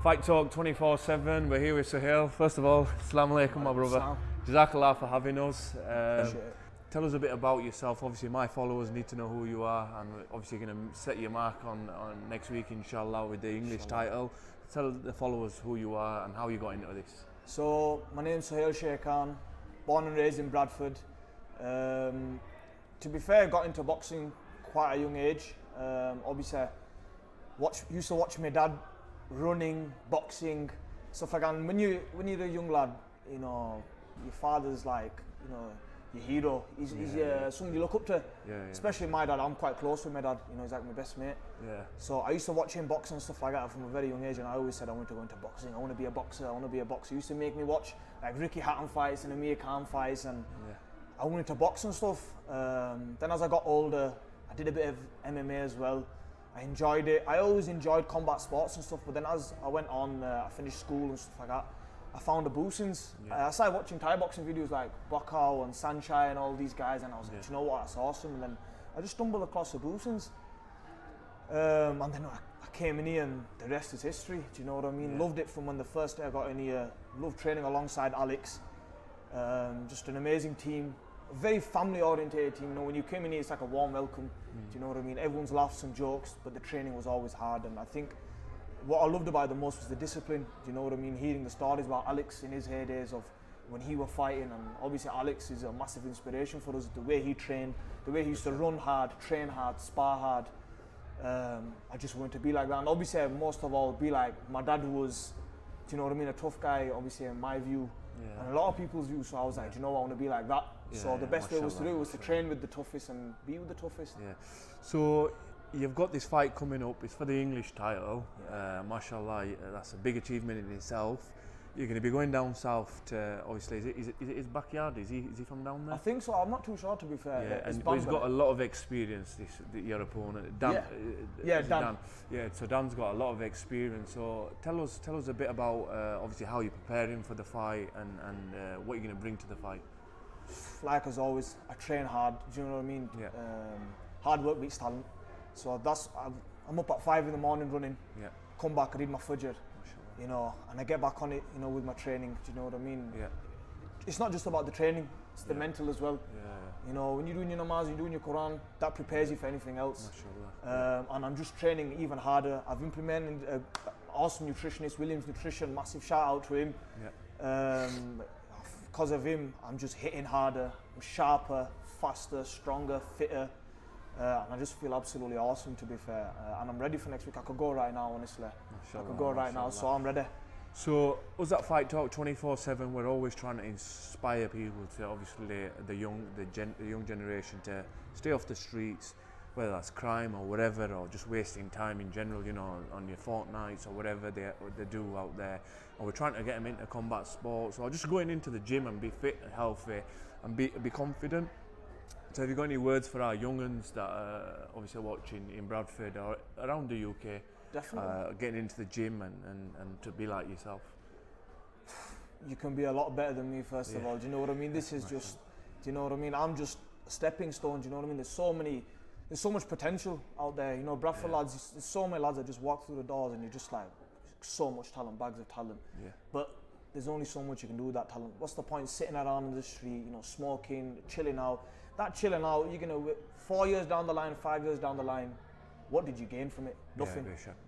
Fight Talk 24/7. We're here with Sohail. First of all, Assalamu alaikum, my brother. Jazakallah for having us. Tell us a bit about yourself. Obviously, my followers need to know who you are, and we're obviously going to set your mark on next week, inshallah, with the English title. Tell the followers who you are and how you got into this. So, my name's Sohial Khan, born and raised in Bradford. To be fair, I got into boxing quite a young age. Obviously, used to watch my dad running, boxing, stuff like that. And when you're a young lad, you know, your father's like, you know, your hero. He's someone you look up to. Especially my dad. I'm quite close with my dad. You know, he's like my best mate. So I used to watch him boxing and stuff like that from a very young age, and I always said I want to go into boxing. I want to be a boxer. I want to be a boxer. He used to make me watch like Ricky Hatton fights and Amir Khan fights, and I wanted to box and stuff. Then as I got older, I did a bit of MMA as well. I enjoyed it. I always enjoyed combat sports and stuff, but then as I went on, I finished school and stuff like that, I found the Boosins. I started watching Thai boxing videos like Bokau and Sanchai and all these guys, and I was like, do you know what, that's awesome. And then I just stumbled across the Boosins. And then I came in here and the rest is history, do you know what I mean? Loved it from when the first day I got in here. Loved training alongside Alex. Just an amazing team. A very family oriented team. You know, when you came in here, it's like a warm welcome. Do you know what I mean? Everyone's laughs and jokes, but the training was always hard. And I think what I loved about it the most was the discipline. Do you know what I mean? Hearing the stories about Alex in his heydays of when he was fighting, and obviously Alex is a massive inspiration for us. The way he trained, the way he used to run hard, train hard, spar hard. I just wanted to be like that, and obviously most of all be like my dad was. Do you know what I mean? A tough guy, obviously in my view, and a lot of people's view. So I was like, do you know what, I want to be like that. So the best way was to do was to train with the toughest and be with the toughest. So you've got this fight coming up. It's for the English title. Mashallah, that's a big achievement in itself. You're going to be going down south to, obviously, is it his backyard? Is he from down there? I think so. I'm not too sure, to be fair. And he's got a lot of experience. Your opponent, Dan. Dan. So Dan's got a lot of experience. So tell us a bit about obviously how you're preparing for the fight and what you're going to bring to the fight. Like as always, I train hard. Do you know what I mean? Hard work beats talent. So I'm up at 5 in the morning running. Come back, I read my fajr. You know, and I get back on it, you know, with my training. Do you know what I mean? It's not just about the training, it's the mental as well. You know, when you're doing your namaz, you're doing your Quran, that prepares you for anything else. And I'm just training even harder. I've implemented an awesome nutritionist, Williams Nutrition, massive shout out to him. Because of him, I'm just hitting harder, I'm sharper, faster, stronger, fitter. And I just feel absolutely awesome, to be fair. And I'm ready for next week. I could go right now, honestly. I could go right now, so I'm ready. So, us at Fight Talk 24/7, we're always trying to inspire people to, obviously, the young generation to stay off the streets, whether that's crime or whatever, or just wasting time in general, you know, on your fortnights or whatever they do out there. And we're trying to get them into combat sports, or just going into the gym and be fit and healthy and be confident. So have you got any words for our young'uns that are obviously watching in Bradford or around the UK? Definitely. Getting into the gym and to be like yourself? You can be a lot better than me, first of all. Do you know what I mean? This is just, do you know what I mean? I'm just a stepping stone, do you know what I mean? There's so much potential out there. You know, Bradford lads, there's so many lads that just walk through the doors and you're just like, so much talent, bags of talent. But there's only so much you can do with that talent. What's the point sitting around in the street, you know, smoking, chilling out? That chilling out, you're gonna 4 years down the line, 5 years down the line, what did you gain from it? Nothing.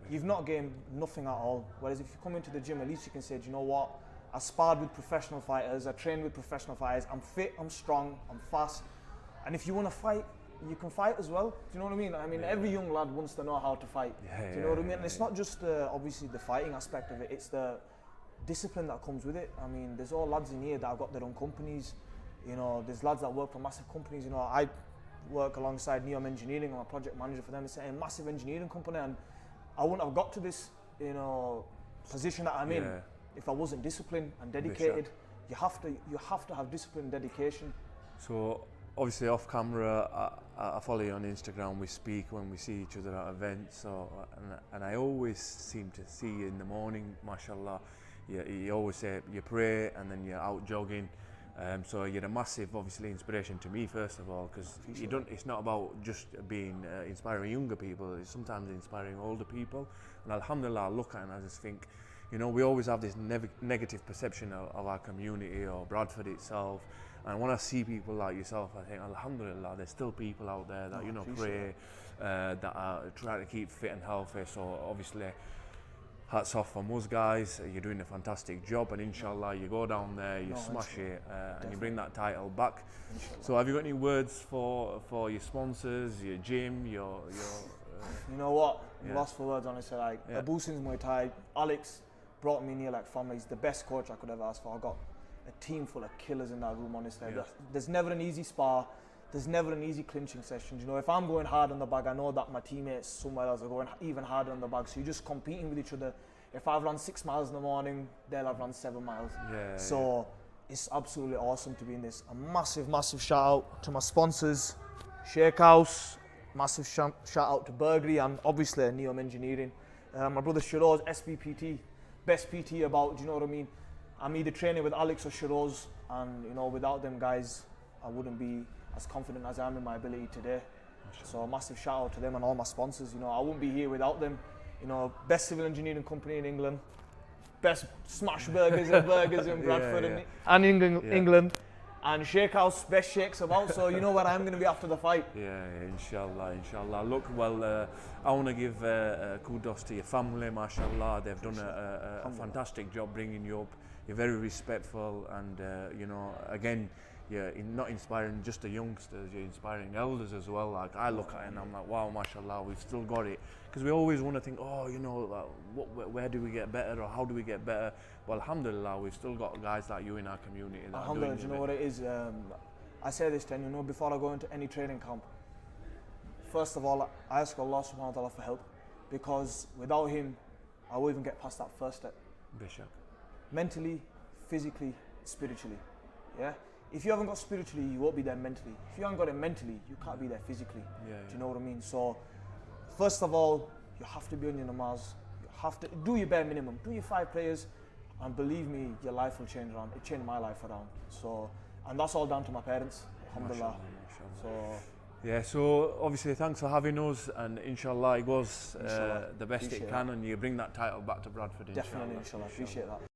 You've not gained nothing at all. Whereas if you come into the gym, at least you can say, do you know what? I sparred with professional fighters, I trained with professional fighters, I'm fit, I'm strong, I'm fast. And if you want to fight, you can fight as well. Do you know what I mean? I mean, every young lad wants to know how to fight. Do you know what I mean? And it's not just obviously the fighting aspect of it, it's the discipline that comes with it. I mean, there's all lads in here that have got their own companies. You know, there's lads that work for massive companies. You know, I work alongside Neom Engineering. I'm a project manager for them. It's a massive engineering company, and I wouldn't have got to this, you know, position that I'm in if I wasn't disciplined and dedicated. You have to have discipline and dedication. So obviously off camera, I follow you on Instagram. We speak when we see each other at events. So and I always seem to see you in the morning, mashallah. You always say you pray and then you're out jogging. So you're a massive, obviously, inspiration to me, first of all, because it's not about just being inspiring younger people, it's sometimes inspiring older people. And alhamdulillah, I look at it and I just think, You know, we always have this negative perception of our community or Bradford itself. And when I see people like yourself, I think, alhamdulillah, there's still people out there that, you know, pray, that are trying to keep fit and healthy. So obviously, hats off from us guys. You're doing a fantastic job, and inshallah, you go down there, you smash it, and you bring that title back. Inshallah. So have you got any words for your sponsors, your gym, your you know what? Lost for words, honestly. Like, Abu Sin's Muay Thai, Alex brought me near like family. He's the best coach I could ever ask for. I got a team full of killers in that room, honestly. There's never an easy spar. There's never an easy clinching session. You know, if I'm going hard on the bag, I know that my teammates somewhere else are going even harder on the bag. So you're just competing with each other. If I've run 6 miles in the morning, they'll have run 7 miles. So it's absolutely awesome to be in this. A massive, massive shout out to my sponsors, Shoutouts. Massive shout out to Burglary and obviously Neom Engineering. My brother Shiroz, SBPT, best PT about, do you know what I mean? I'm either training with Alex or Shiroz, and you know, without them guys, I wouldn't be as confident as I am in my ability today. So a massive shout out to them and all my sponsors. You know, I wouldn't be here without them. You know, best civil engineering company in England, best smash burgers in Bradford and England. And Sheikh House, best sheikhs about, so you know where I'm going to be after the fight. Yeah, inshallah. Look, well, I want to give kudos to your family, mashallah. They've done a fantastic job bringing you up. You're very respectful, and you know, again, you're not inspiring just the youngsters, you're inspiring elders as well. Like, I look at it and I'm like, wow, mashallah, we've still got it. Because we always want to think, oh, you know, where do we get better, or how do we get better? Well, alhamdulillah, we've still got guys like you in our community that are doing it. You know what it is? I say this to you know, before I go into any training camp, first of all, I ask Allah subhanahu wa ta'ala for help, because without him, I won't even get past that first step. Bishak. Mentally, physically, spiritually. Yeah? If you haven't got spiritually, you won't be there mentally. If you haven't got it mentally, you can't be there physically. Do you know what I mean? So, first of all, you have to be on your namaz. You have to do your bare minimum. Do your 5 prayers, and believe me, your life will change around. It changed my life around. So, and that's all down to my parents. Alhamdulillah. So obviously, thanks for having us, and inshallah, it goes the best it can, and you bring that title back to Bradford. Definitely, inshallah. Appreciate that.